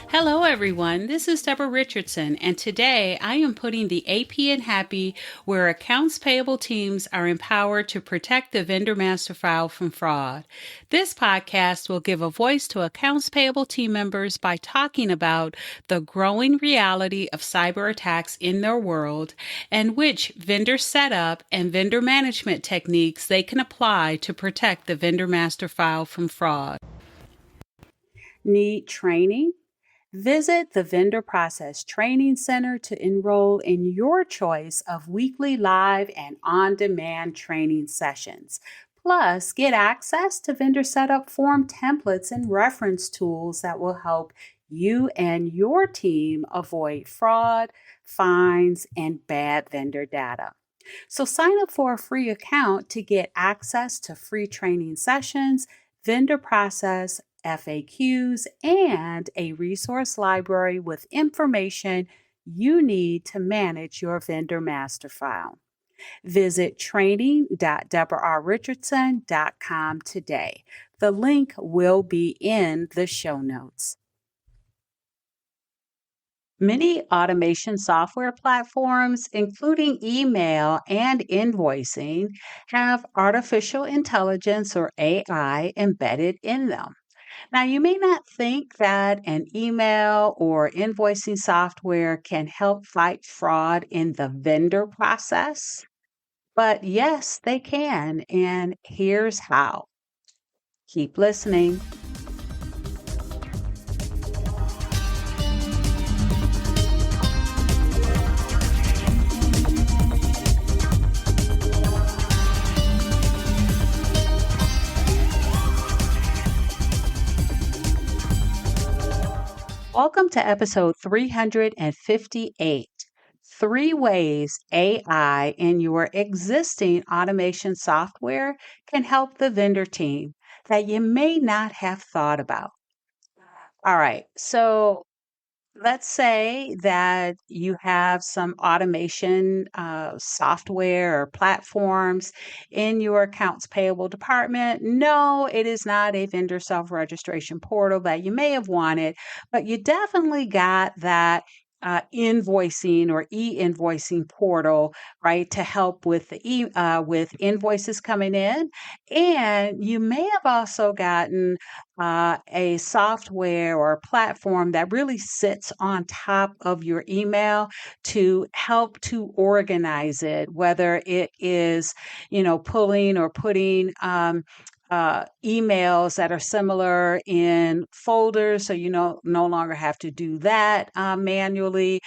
Hello, everyone. This is Debra Richardson, and today I am putting the AP in Happy, where accounts payable teams are empowered to protect the vendor master file from fraud. This podcast will give a voice to accounts payable team members by talking about the growing reality of cyber attacks in their world and which vendor setup and vendor management techniques they can apply to protect the vendor master file from fraud. Need training? Visit the Vendor Process Training Center to enroll in your choice of weekly live and on-demand training sessions. Plus, get access to vendor setup form templates and reference tools that will help you and your team avoid fraud, fines, and bad vendor data. So sign up for a free account to get access to free training sessions, vendor process FAQs, and a resource library with information you need to manage your vendor master file. Visit training.debrarrichardson.com today. The link will be in the show notes. Many automation software platforms, including email and invoicing, have artificial intelligence or AI embedded in them. Now, you may not think that an email or invoicing software can help fight fraud in the vendor process, but yes, they can, and here's how. Keep listening. Welcome to episode 358, 3 ways AI in your existing automation software can help the vendor team that you may not have thought about. All right, so let's say that you have some automation software or platforms in your accounts payable department. No, it is not a vendor self-registration portal that you may have wanted, but you definitely got that invoicing or e-invoicing portal, right, to help with the with invoices coming in. And you may have also gotten a software or a platform that really sits on top of your email to help to organize it, whether it is, pulling or putting emails that are similar in folders, so you no longer have to do that manually,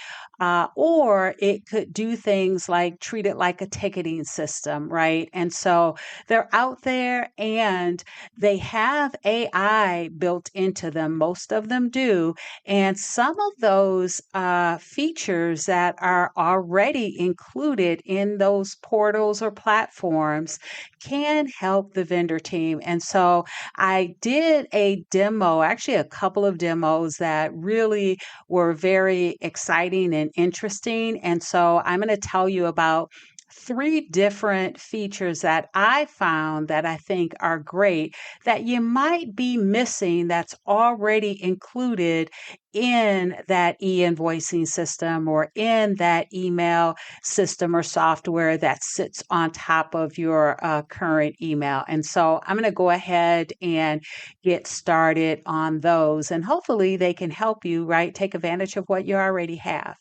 or it could do things like treat it like a ticketing system, right? And so they're out there and they have AI built into them. Most of them do. And some of those features that are already included in those portals or platforms can help the vendor team. And so I did a demo, actually a couple of demos that really were very exciting and interesting. And so I'm going to tell you about 3 different features that I found that I think are great that you might be missing that's already included in that e-invoicing system or in that email system or software that sits on top of your current email. And so I'm going to go ahead and get started on those, and hopefully they can help you, right, take advantage of what you already have.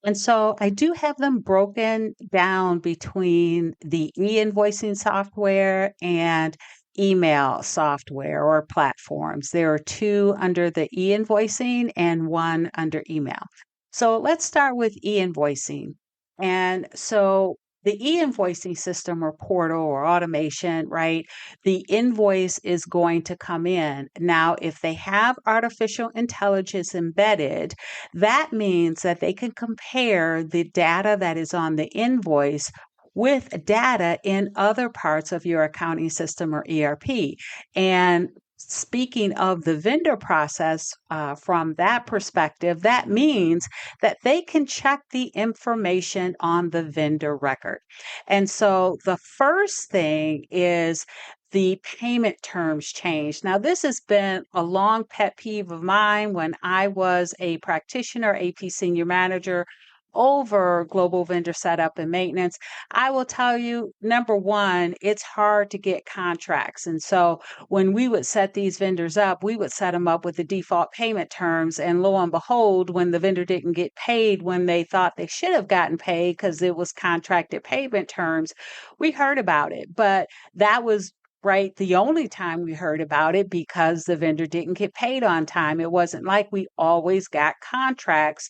And so I do have them broken down between the e-invoicing software and email software or platforms. There are 2 under the e-invoicing and 1 under email. So let's start with e-invoicing. And so the e-invoicing system or portal or automation, right? The invoice is going to come in. Now, if they have artificial intelligence embedded, that means that they can compare the data that is on the invoice with data in other parts of your accounting system or ERP. And speaking of the vendor process, from that perspective, that means that they can check the information on the vendor record. And so the first thing is the payment terms change. Now, this has been a long pet peeve of mine when I was a practitioner, AP senior manager over global vendor setup and maintenance. I will tell you, number one, it's hard to get contracts. And so when we would set these vendors up, we would set them up with the default payment terms. And lo and behold, when the vendor didn't get paid when they thought they should have gotten paid because it was contracted payment terms, we heard about it. But that was right the only time we heard about it because the vendor didn't get paid on time. It wasn't like we always got contracts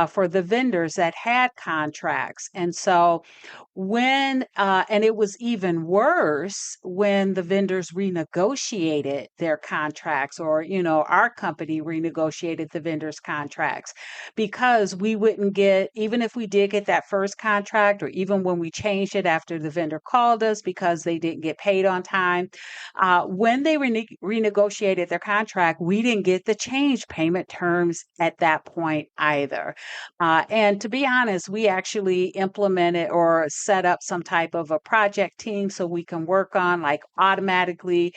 for the vendors that had contracts. And so and it was even worse when the vendors renegotiated their contracts, or, our company renegotiated the vendors' contracts, because we wouldn't get, even if we did get that first contract, or even when we changed it after the vendor called us because they didn't get paid on time, when they renegotiated their contract, we didn't get the change payment terms at that point either. And to be honest, we actually implemented or set up some type of a project team so we can work on like automatically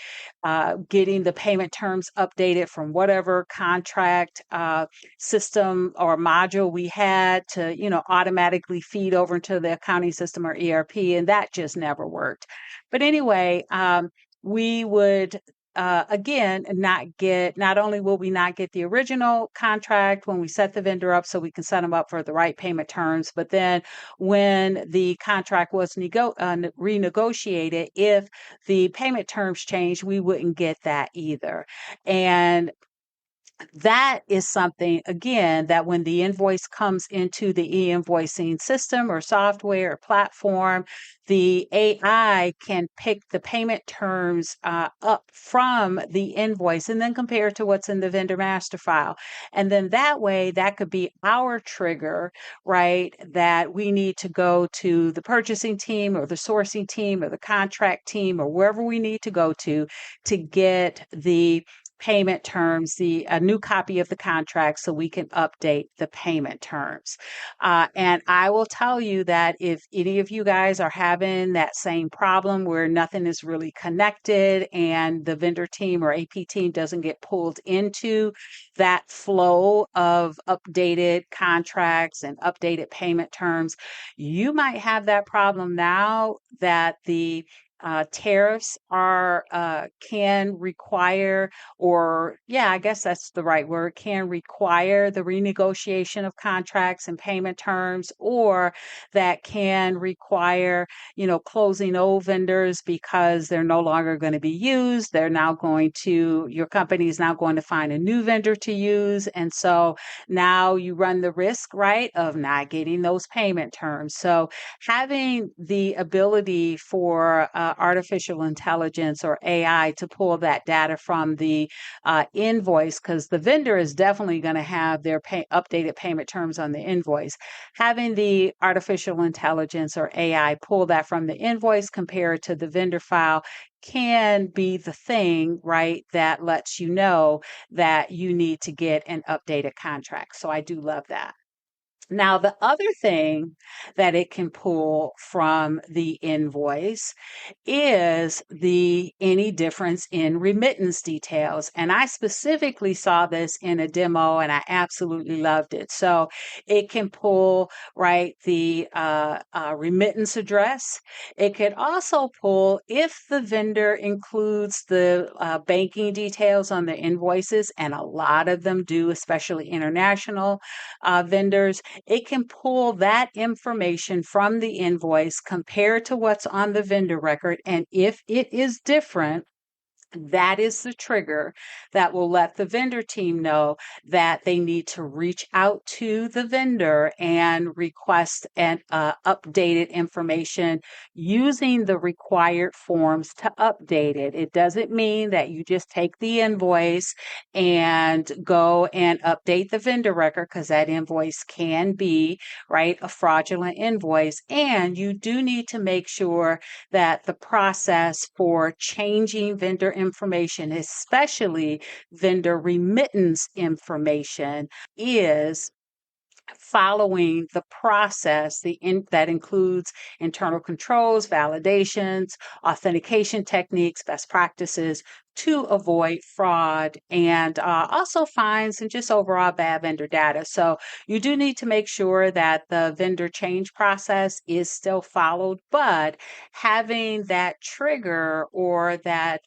getting the payment terms updated from whatever contract system or module we had to, automatically feed over into the accounting system or ERP. And that just never worked. But anyway, we would again, not only will we not get the original contract when we set the vendor up so we can set them up for the right payment terms, but then when the contract was renegotiated, if the payment terms changed, we wouldn't get that either. And that is something, again, that when the invoice comes into the e-invoicing system or software or platform, the AI can pick the payment terms up from the invoice and then compare it to what's in the vendor master file. And then that way, that could be our trigger, right? That we need to go to the purchasing team or the sourcing team or the contract team or wherever we need to go to get the payment terms, a new copy of the contract so we can update the payment terms. And I will tell you that if any of you guys are having that same problem where nothing is really connected and the vendor team or AP team doesn't get pulled into that flow of updated contracts and updated payment terms, you might have that problem now that the tariffs can require, or yeah, I guess that's the right word, can require the renegotiation of contracts and payment terms, or that can require, closing old vendors because they're no longer going to be used. Your company is now going to find a new vendor to use. And so now you run the risk, right, of not getting those payment terms. So having the ability for artificial intelligence or AI to pull that data from the invoice, because the vendor is definitely going to have their updated payment terms on the invoice. Having the artificial intelligence or AI pull that from the invoice, compare it to the vendor file, can be the thing, right, that lets you know that you need to get an updated contract. So I do love that. Now, the other thing that it can pull from the invoice is any difference in remittance details. And I specifically saw this in a demo and I absolutely loved it. So it can pull, right, the remittance address. It could also pull if the vendor includes the banking details on the invoices, and a lot of them do, especially international vendors. It can pull that information from the invoice, compare it to what's on the vendor record, and if it is different, that is the trigger that will let the vendor team know that they need to reach out to the vendor and request an updated information using the required forms to update it. It doesn't mean that you just take the invoice and go and update the vendor record, because that invoice can be, right, a fraudulent invoice. And you do need to make sure that the process for changing vendor information, especially vendor remittance information, is following the process that includes internal controls, validations, authentication techniques, best practices to avoid fraud, and also fines and just overall bad vendor data. So you do need to make sure that the vendor change process is still followed, but having that trigger or that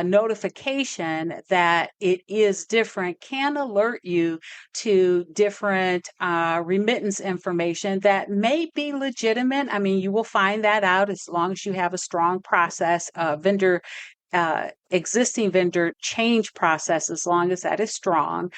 notification that it is different can alert you to different remittance information that may be legitimate. I mean, you will find that out as long as you have a strong process, existing vendor change process, as long as that is strong.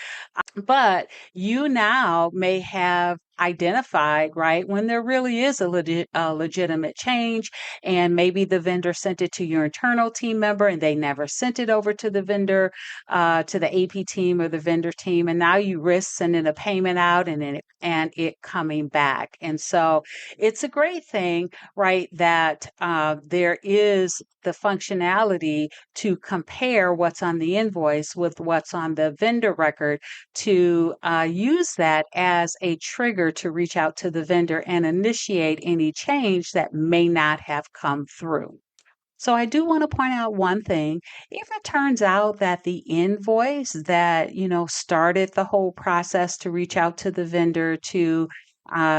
But you now may have identified, right, when there really is a legitimate change, and maybe the vendor sent it to your internal team member and they never sent it over to the vendor, to the AP team or the vendor team, and now you risk sending a payment out and it coming back. And so it's a great thing, right, that there is the functionality to compare what's on the invoice with what's on the vendor record, to use that as a trigger to reach out to the vendor and initiate any change that may not have come through. So I do want to point out one thing. If it turns out that the invoice that, started the whole process to reach out to the vendor to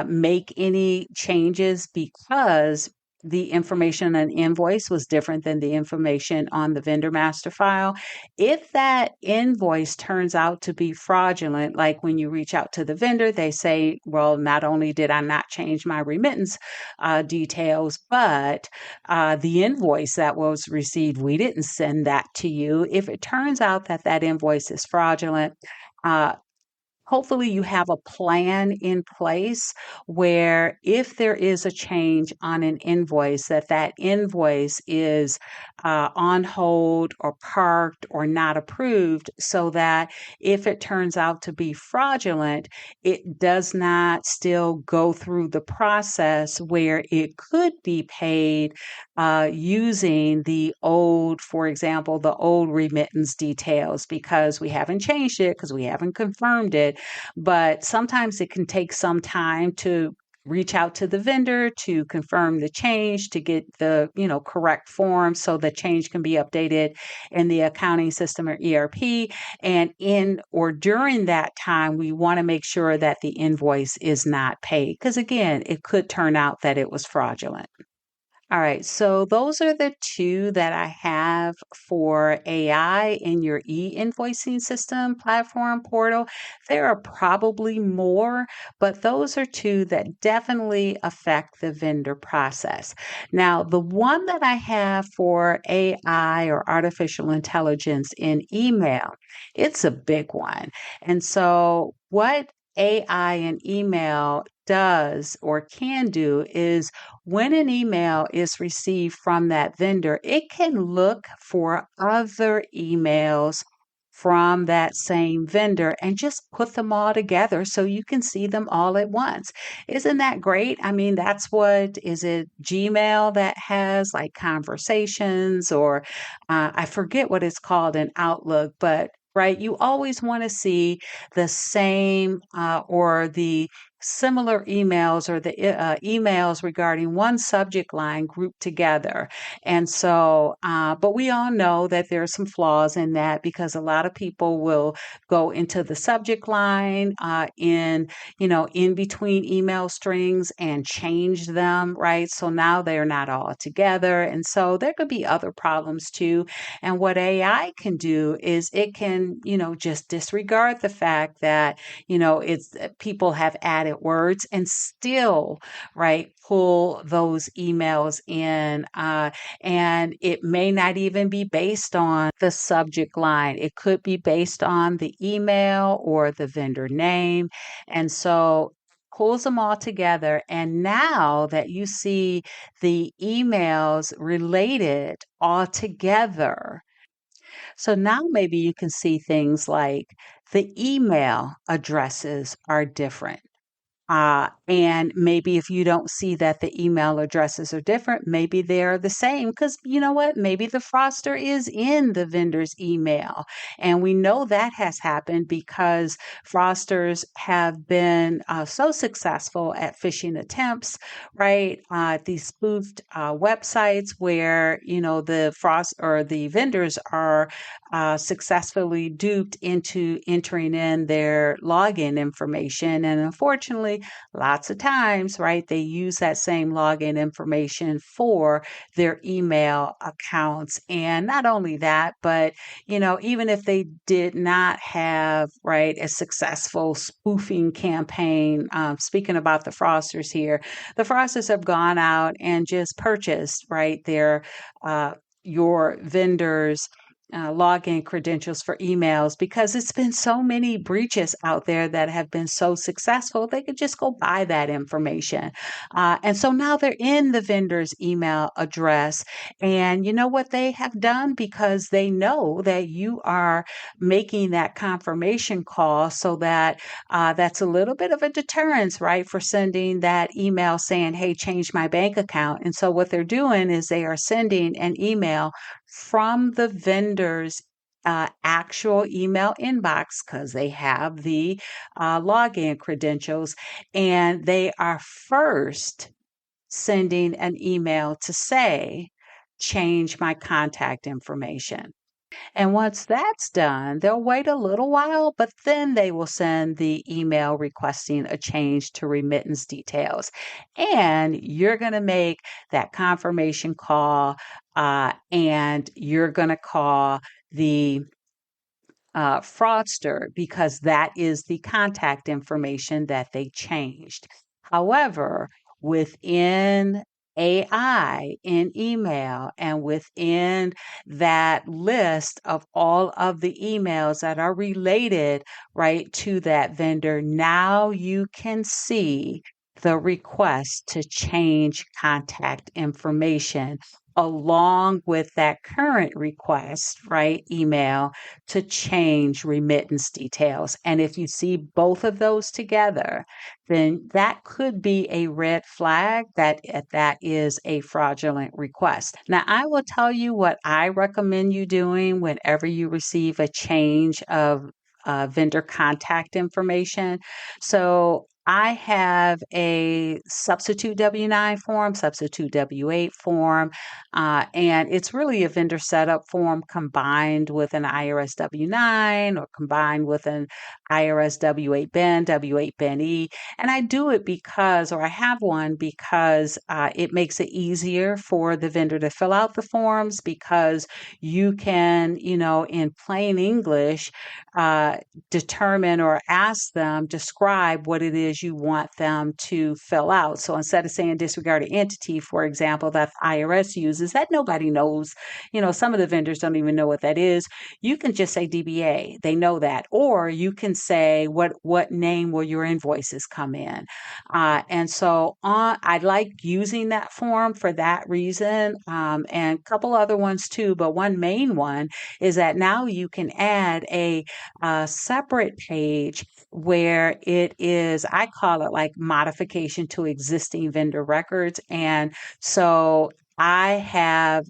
make any changes because the information on invoice was different than the information on the vendor master file, if that invoice turns out to be fraudulent, like when you reach out to the vendor, they say, well, not only did I not change my remittance details, but the invoice that was received, we didn't send that to you. If it turns out that that invoice is fraudulent, uh, hopefully you have a plan in place where if there is a change on an invoice, that invoice is on hold or parked or not approved, so that if it turns out to be fraudulent, it does not still go through the process where it could be paid using the old, for example, the old remittance details, because we haven't changed it, because we haven't confirmed it. But sometimes it can take some time to reach out to the vendor to confirm the change, to get the correct form so the change can be updated in the accounting system or ERP. And in or during that time, we want to make sure that the invoice is not paid, because again, it could turn out that it was fraudulent. All right, so those are the two that I have for AI in your e-invoicing system, platform, portal. There are probably more, but those are two that definitely affect the vendor process. Now, the one that I have for AI or artificial intelligence in email, it's a big one. And so what AI and email does or can do is, when an email is received from that vendor, it can look for other emails from that same vendor and just put them all together so you can see them all at once. Isn't that great? I mean, that's what, is it Gmail that has like conversations, or I forget what it's called in Outlook, but right, you always want to see the same or the similar emails, or the emails regarding one subject line grouped together. And so, but we all know that there are some flaws in that, because a lot of people will go into the subject line in between email strings and change them, right? So now they're not all together. And so there could be other problems too. And what AI can do is it can, just disregard the fact that, it's people have added words and still, right, pull those emails in. And it may not even be based on the subject line. It could be based on the email or the vendor name. And so pulls them all together. And now that you see the emails related all together, so now maybe you can see things like the email addresses are different. And maybe if you don't see that the email addresses are different, maybe they're the same. Because you know what? Maybe the fraudster is in the vendor's email. And we know that has happened because fraudsters have been so successful at phishing attempts, right? These spoofed websites where, the frost or the vendors are successfully duped into entering in their login information. And unfortunately, lots of times, right, they use that same login information for their email accounts. And not only that, but, even if they did not have, right, a successful spoofing campaign, speaking about the fraudsters here, the fraudsters have gone out and just purchased, right, uh, your vendors login credentials for emails because it's been so many breaches out there that have been so successful, they could just go buy that information. And so now they're in the vendor's email address. And you know what they have done? Because they know that you are making that confirmation call, so that that's a little bit of a deterrence, right, for sending that email saying, hey, change my bank account. And so what they're doing is they are sending an email from the vendor's actual email inbox because they have the login credentials, and they are first sending an email to say, change my contact information. And once that's done, they'll wait a little while, but then they will send the email requesting a change to remittance details. And you're going to make that confirmation call, and you're going to call the fraudster because that is the contact information that they changed. However, within AI in email and within that list of all of the emails that are related, right, to that vendor, now you can see the request to change contact information along with that current request, right, email to change remittance details. And if you see both of those together, then that could be a red flag that that is a fraudulent request. Now, I will tell you what I recommend you doing whenever you receive a change of vendor contact information. So I have a substitute W-9 form, substitute W-8 form, and it's really a vendor setup form combined with an IRS W-9 or combined with an IRS W-8 BEN, W-8 BEN-E. And I do it because, or I have one because it makes it easier for the vendor to fill out the forms because you can, in plain English, uh, determine or ask them, describe what it is you want them to fill out. So instead of saying disregarded entity, for example, that the IRS uses, that nobody knows, some of the vendors don't even know what that is. You can just say DBA. They know that. Or you can say, what name will your invoices come in? And so I like using that form for that reason, and a couple other ones too. But one main one is that now you can add a separate page where it is, I call it like modification to existing vendor records. And so I have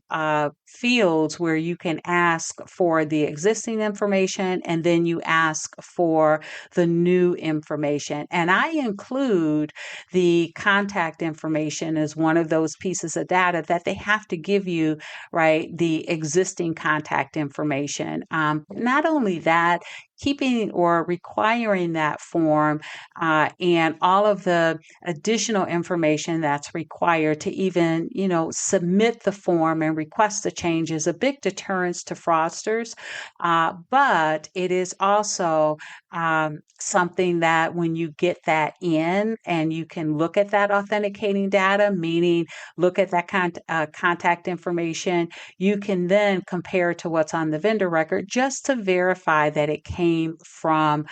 fields where you can ask for the existing information and then you ask for the new information. And I include the contact information as one of those pieces of data that they have to give you, right? The existing contact information. Not only that, keeping or requiring that form and all of the additional information that's required to even, submit the form and request the change is a big deterrence to fraudsters. But it is also something that when you get that in and you can look at that authenticating data, meaning look at that contact information, you can then compare to what's on the vendor record just to verify that it came from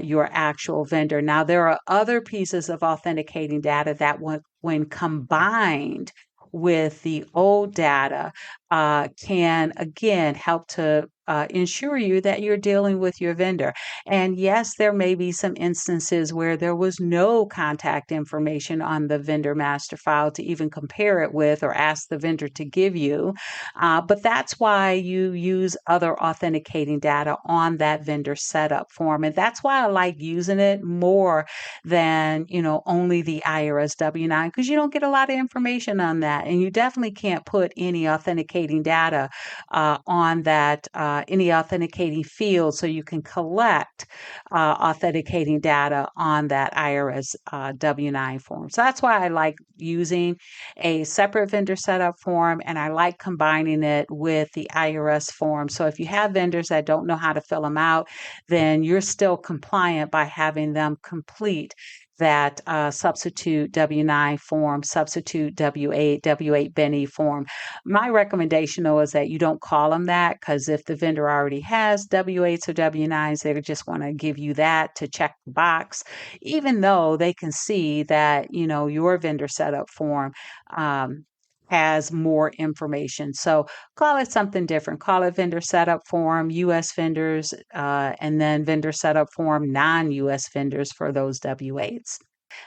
your actual vendor. Now, there are other pieces of authenticating data that when combined with the old data, can again help to ensure you that you're dealing with your vendor. And yes, there may be some instances where there was no contact information on the vendor master file to even compare it with or ask the vendor to give you. But that's why you use other authenticating data on that vendor setup form. And that's why I like using it more than, only the IRS W-9, because you don't get a lot of information on that. And you definitely can't put any authenticating data on that, any authenticating field, so you can collect authenticating data on that IRS W-9 form. So that's why I like using a separate vendor setup form, and I like combining it with the IRS form. So if you have vendors that don't know how to fill them out, then you're still compliant by having them complete that substitute W-9 form, substitute W-8 Benny form. My recommendation, though, is that you don't call them that, because if the vendor already has W-8s or W-9s, they just want to give you that to check the box, even though they can see that, your vendor setup form um, has more information. So call it something different. Call it vendor setup form, US vendors, and then vendor setup form, non-US vendors for those W-8s.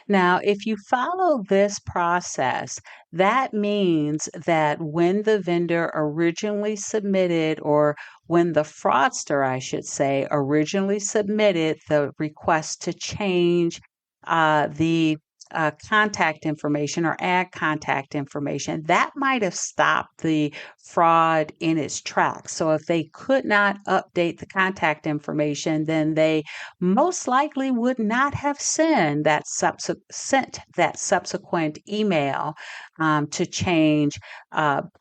Now, if you follow this process, that means that when the vendor originally submitted, or when the fraudster, I should say, originally submitted the request to change the contact information or add contact information, that might have stopped the fraud in its tracks. So if they could not update the contact information, then they most likely would not have sent that subsequent email to change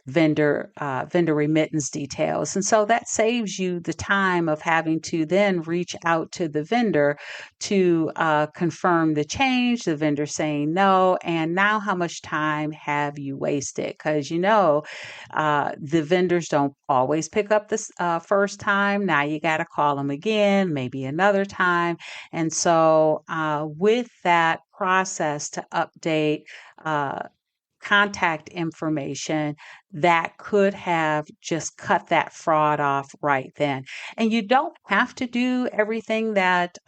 vendor remittance details. And so that saves you the time of having to then reach out to the vendor to confirm the change, the vendor saying no, and now how much time have you wasted? Because the vendors don't always pick up this first time. Now you got to call them again, maybe another time. And so with that process to update uh, contact information, that could have just cut that fraud off right then. And you don't have to do everything that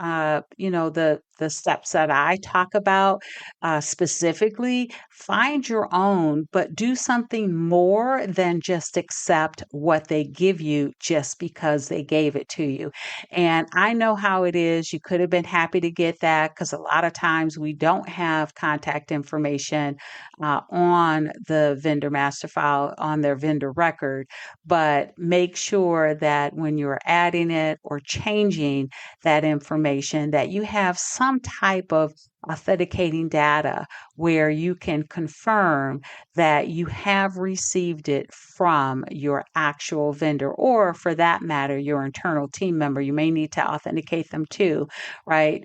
the steps that I talk about specifically. Find your own, but do something more than just accept what they give you just because they gave it to you. And I know how it is. You could have been happy to get that, because a lot of times we don't have contact information on the vendor master file, on their vendor record. But make sure that when you're adding it or changing that information, that you have some type of authenticating data where you can confirm that you have received it from your actual vendor, or for that matter, your internal team member. You may need to authenticate them too, right?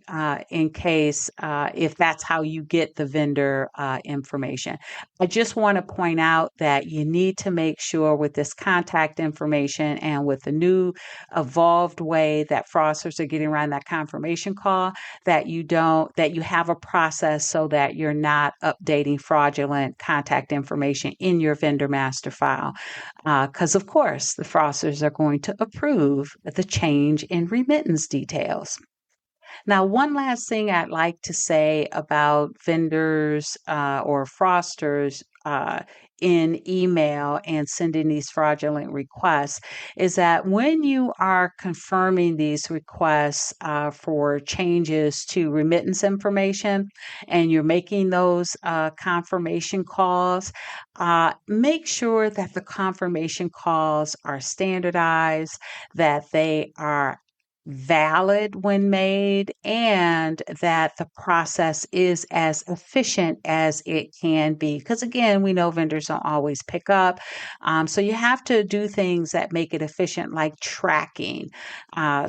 In case if that's how you get the vendor information. I just want to point out that you need to make sure with this contact information, and with the new evolved way that fraudsters are getting around that confirmation call, that you have a process so that you're not updating fraudulent contact information in your vendor master file. Because of course, the fraudsters are going to approve the change in remittance details. Now, one last thing I'd like to say about vendors or fraudsters in email and sending these fraudulent requests is that when you are confirming these requests for changes to remittance information, and you're making those confirmation calls, make sure that the confirmation calls are standardized, that they are valid when made, and that the process is as efficient as it can be. Because again, we know vendors don't always pick up. So you have to do things that make it efficient, like tracking,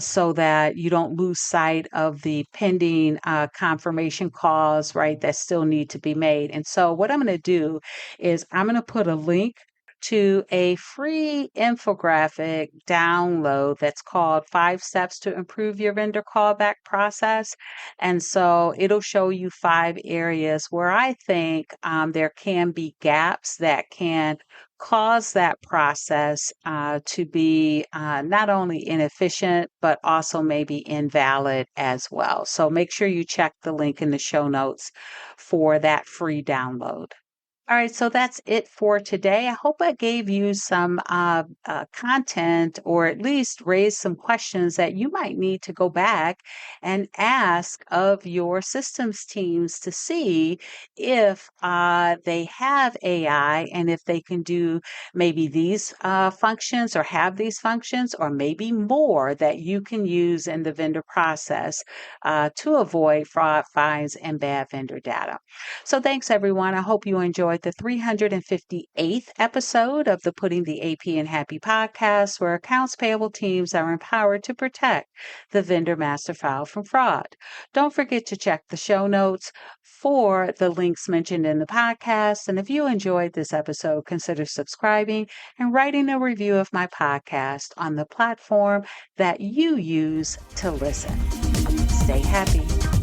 so that you don't lose sight of the pending confirmation calls, right, that still need to be made. And so what I'm going to do is I'm going to put a link to a free infographic download that's called 5 Steps to Improve Your Vendor Callback Process. And so it'll show you 5 areas where I think there can be gaps that can cause that process to be not only inefficient, but also maybe invalid as well. So make sure you check the link in the show notes for that free download. All right, so that's it for today. I hope I gave you some content or at least raised some questions that you might need to go back and ask of your systems teams to see if they have AI and if they can do maybe these functions or have these functions or maybe more that you can use in the vendor process to avoid fraud, fines, and bad vendor data. So thanks, everyone. I hope you enjoyed the 358th episode of the Putting the AP in Happy podcast, where accounts payable teams are empowered to protect the vendor master file from fraud. Don't forget to check the show notes for the links mentioned in the podcast. And if you enjoyed this episode, consider subscribing and writing a review of my podcast on the platform that you use to listen. Stay happy.